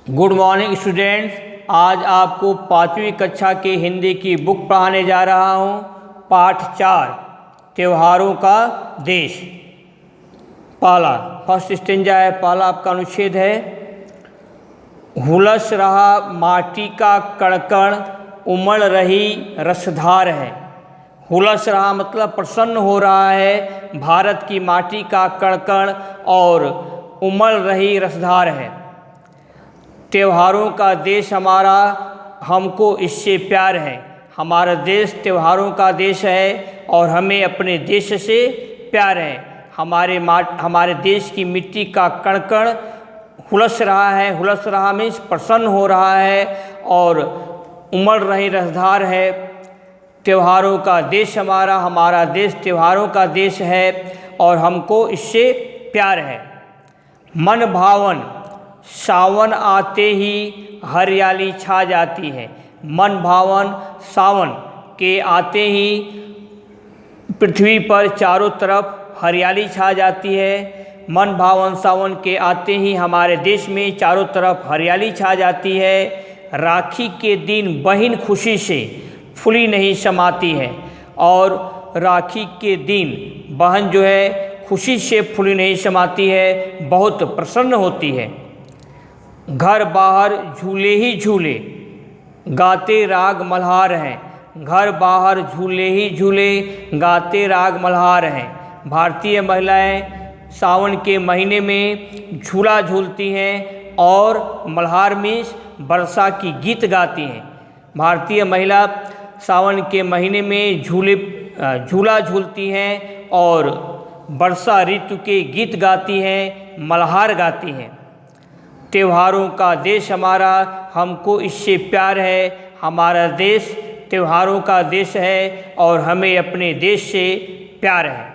Good morning students. आज आपको 5वीं कक्षा के हिंदी की बुक पढ़ाने जा रहा हूँ। पाठ 4 त्योहारों का देश। पहला फर्स्ट स्टेंजा है, पहला आपका अनुच्छेद है। हुलस रहा माटी का कणकण, उमड़ रही रसधार है। हुलस रहा मतलब प्रसन्न हो रहा है भारत की माटी का कणकण और उमड़ रही रसधार है। त्योहारों का देश हमारा, हमको इससे प्यार है। हमारा देश त्योहारों का देश है और हमें अपने देश से प्यार है। हमारे देश की मिट्टी का कण कण हुलस रहा है। हुलस रहा मीन्स प्रसन्न हो रहा है और उमड़ रही रसधार है। त्योहारों का देश हमारा, हमारा देश त्योहारों का देश है और हमको इससे प्यार है। मन भावन सावन आते ही हरियाली छा जाती है। मन भावन सावन के आते ही पृथ्वी पर चारों तरफ हरियाली छा जाती है। मन भावन सावन के आते ही हमारे देश में चारों तरफ हरियाली छा जाती है। राखी के दिन बहन खुशी से फूली नहीं समाती है और राखी के दिन बहन जो है खुशी से फूली नहीं समाती है, बहुत प्रसन्न होती है। घर बाहर झूले ही झूले गाते राग मल्हार हैं। घर बाहर झूले ही झूले गाते राग मल्हार हैं। भारतीय महिलाएं सावन के महीने में झूला झूलती हैं और मल्हार में वर्षा की गीत गाती हैं। भारतीय महिला सावन के महीने में झूला झूलती हैं और वर्षा ऋतु के गीत गाती हैं, मल्हार गाती हैं। त्योहारों का देश हमारा, हमको इससे प्यार है। हमारा देश त्योहारों का देश है और हमें अपने देश से प्यार है।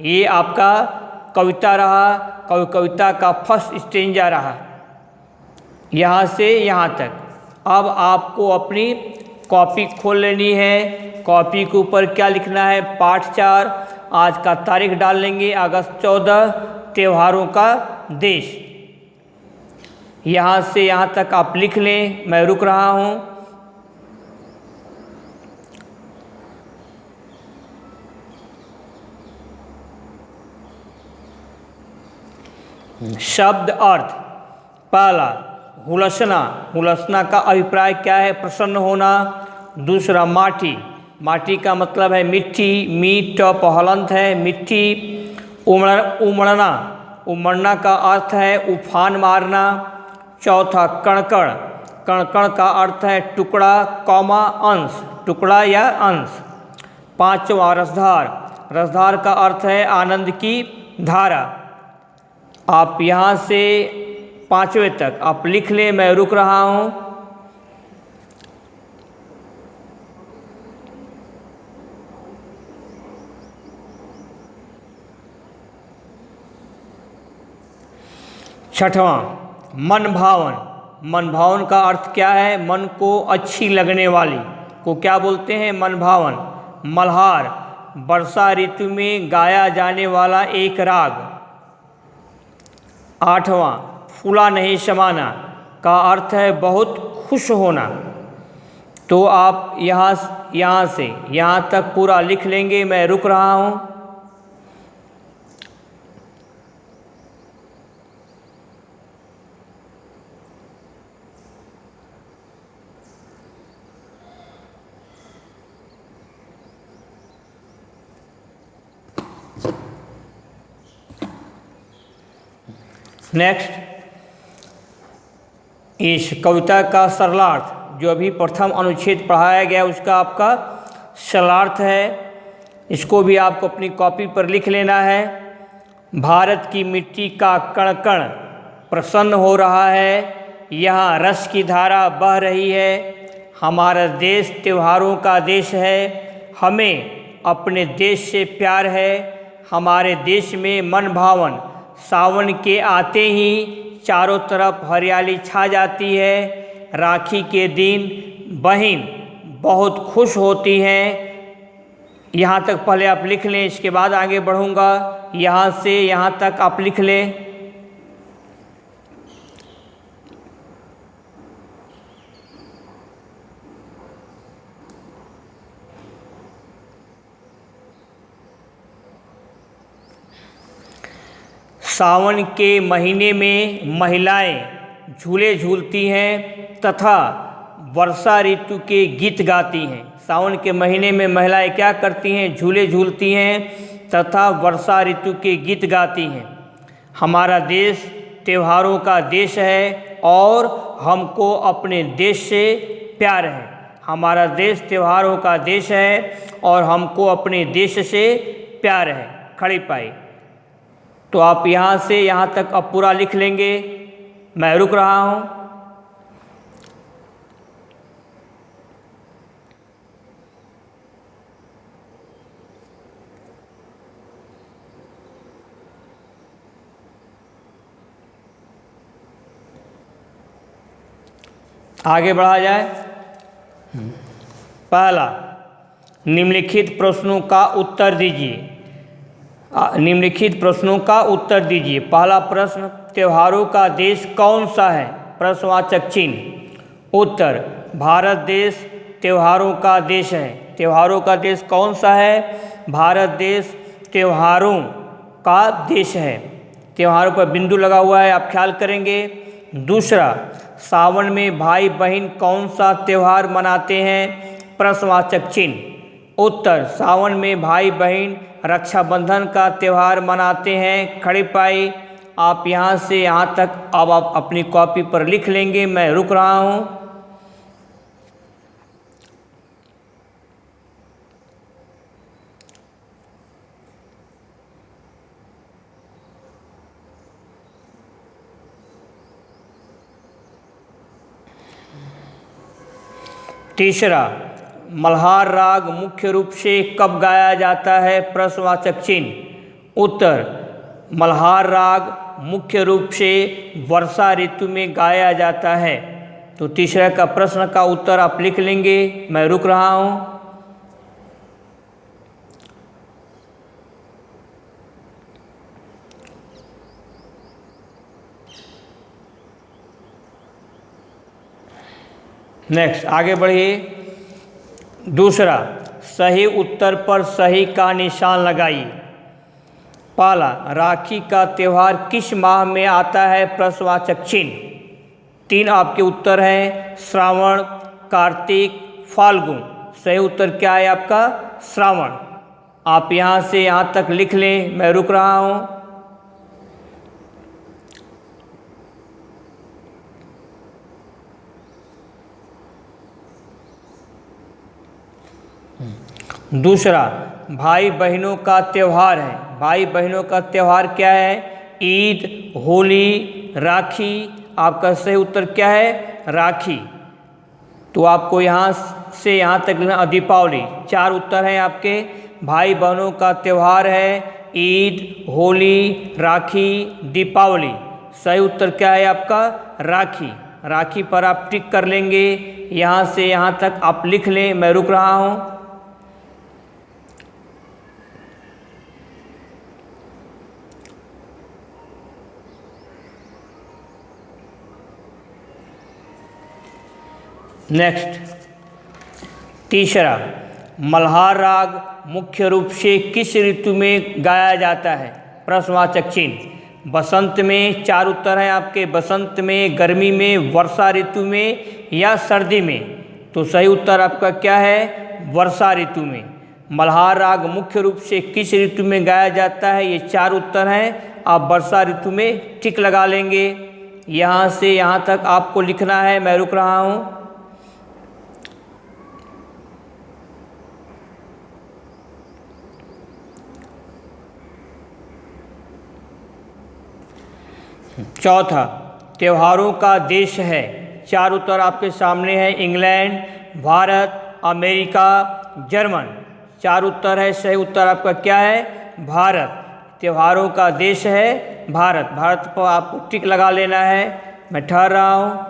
ये आपका कविता रहा, कविता का फर्स्ट स्टेंजा रहा, यहाँ से यहाँ तक। अब आपको अपनी कॉपी खोल लेनी है। कॉपी के ऊपर क्या लिखना है? पाठ 4, आज का तारीख डाल लेंगे अगस्त 14, त्योहारों का देश। यहाँ से यहाँ तक आप लिख लें, मैं रुक रहा हूँ। शब्द अर्थ। पहला हुलसना, हुलसना का अभिप्राय क्या है? प्रसन्न होना। दूसरा माटी, माटी का मतलब है मिट्टी, मीट पहलंत है मिट्टी। उमड़ना, उमड़ना का अर्थ है उफान मारना। चौथा कणकण, कणकण का अर्थ है टुकड़ा कौमा अंश, टुकड़ा या अंश। पांचवा रसधार, रसधार का अर्थ है आनंद की धारा। आप यहाँ से 5वें तक आप लिख लें, मैं रुक रहा हूँ। छठवां मन भावन, मन भावन का अर्थ क्या है? मन को अच्छी लगने वाली को क्या बोलते हैं? मन भावन। मल्हार, वर्षा ऋतु में गाया जाने वाला एक राग। आठवां फूला नहीं समाना का अर्थ है बहुत खुश होना। तो आप यहाँ से यहाँ तक पूरा लिख लेंगे, मैं रुक रहा हूँ। नेक्स्ट, इस कविता का सरलार्थ, जो अभी प्रथम अनुच्छेद पढ़ाया गया उसका आपका सरलार्थ है। इसको भी आपको अपनी कॉपी पर लिख लेना है। भारत की मिट्टी का कण कण प्रसन्न हो रहा है, यहाँ रस की धारा बह रही है। हमारा देश त्योहारों का देश है, हमें अपने देश से प्यार है। हमारे देश में मन भावन सावन के आते ही चारों तरफ हरियाली छा जाती है। राखी के दिन बहन बहुत खुश होती हैं। यहाँ तक पहले आप लिख लें, इसके बाद आगे बढ़ूँगा। यहाँ से यहाँ तक आप लिख लें। सावन के महीने में महिलाएं झूले झूलती हैं तथा वर्षा ऋतु के गीत गाती हैं। सावन के महीने में महिलाएं क्या करती हैं? झूले झूलती हैं तथा वर्षा ऋतु के गीत गाती हैं। हमारा देश त्योहारों का देश है और हमको अपने देश से प्यार है। हमारा देश त्योहारों का देश है और हमको अपने देश से प्यार है। खड़ी पाई। तो आप यहाँ से यहाँ तक अब पूरा लिख लेंगे। मैं रुक रहा हूँ। आगे बढ़ा जाए। पहला, निम्नलिखित प्रश्नों का उत्तर दीजिए। निम्नलिखित प्रश्नों का उत्तर दीजिए। पहला प्रश्न, त्योहारों का देश कौन सा है? प्रश्नवाचक चिन्ह। उत्तर, भारत देश त्योहारों का देश है। त्योहारों का देश कौन सा है? भारत देश त्योहारों का देश है। त्योहारों पर बिंदु लगा हुआ है, आप ख्याल करेंगे। दूसरा, सावन में भाई बहन कौन सा त्यौहार मनाते हैं? प्रश्नवाचक चिन्ह। उत्तर, सावन में भाई बहन रक्षाबंधन का त्यौहार मनाते हैं। खड़ी पाई। आप यहाँ से यहाँ तक अब आप अपनी कॉपी पर लिख लेंगे। मैं रुक रहा हूँ। तीसरा, मल्हार राग मुख्य रूप से कब गाया जाता है? प्रश्नवाचक चिन्ह। उत्तर, मल्हार राग मुख्य रूप से वर्षा ऋतु में गाया जाता है। तो तीसरे का प्रश्न का उत्तर आप लिख लेंगे। मैं रुक रहा हूँ। नेक्स्ट, आगे बढ़िए। दूसरा, सही उत्तर पर सही का निशान लगाइए। पहला, राखी का त्यौहार किस माह में आता है? प्रश्नवाचक चिन्ह। 3 आपके उत्तर हैं, श्रावण, कार्तिक, फाल्गुन। सही उत्तर क्या है आपका? श्रावण। आप यहाँ से यहाँ तक लिख लें। मैं रुक रहा हूँ। दूसरा, भाई बहनों का त्यौहार है। भाई बहनों का त्यौहार क्या है? ईद, होली, राखी। आपका सही उत्तर क्या है? राखी। तो आपको यहाँ से यहाँ तक लिखना। दीपावली। 4 उत्तर हैं आपके। भाई बहनों का त्यौहार है ईद, होली, राखी, दीपावली। सही उत्तर क्या है आपका? राखी। राखी पर आप टिक कर लेंगे। यहाँ से यहाँ तक आप लिख लें। मैं रुक रहा हूँ। नेक्स्ट, तीसरा, मल्हार राग मुख्य रूप से किस ऋतु में गाया जाता है? प्रश्नवाचक चिन्ह। बसंत में। 4 उत्तर हैं आपके। बसंत में, गर्मी में, वर्षा ऋतु में या सर्दी में। तो सही उत्तर आपका क्या है? वर्षा ऋतु में। मल्हार राग मुख्य रूप से किस ऋतु में गाया जाता है? ये 4 उत्तर हैं। आप वर्षा ऋतु में टिक लगा लेंगे। यहाँ से यहाँ तक आपको लिखना है। मैं रुक रहा हूँ। चौथा, त्योहारों का देश है। 4 उत्तर आपके सामने हैं। England, Bharat, America, German. 4 उत्तर है। सही उत्तर आपका क्या है? भारत। त्योहारों का देश है भारत। भारत पर आपको टिक लगा लेना है। मैं ठहर रहा हूँ।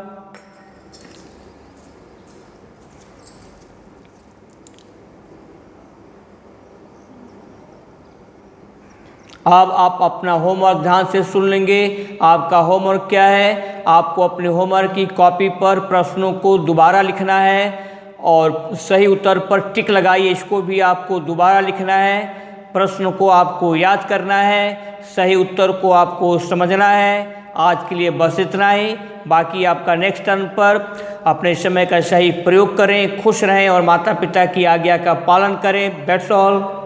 अब आप अपना होमवर्क ध्यान से सुन लेंगे। आपका होमवर्क क्या है? आपको अपने होमवर्क की कॉपी पर प्रश्नों को दोबारा लिखना है और सही उत्तर पर टिक लगाइए। इसको भी आपको दोबारा लिखना है। प्रश्न को आपको याद करना है। सही उत्तर को आपको समझना है। आज के लिए बस इतना ही। बाकी आपका नेक्स्ट टर्न पर अपने समय का सही प्रयोग करें, खुश रहें और माता पिता की आज्ञा का पालन करें। That's all.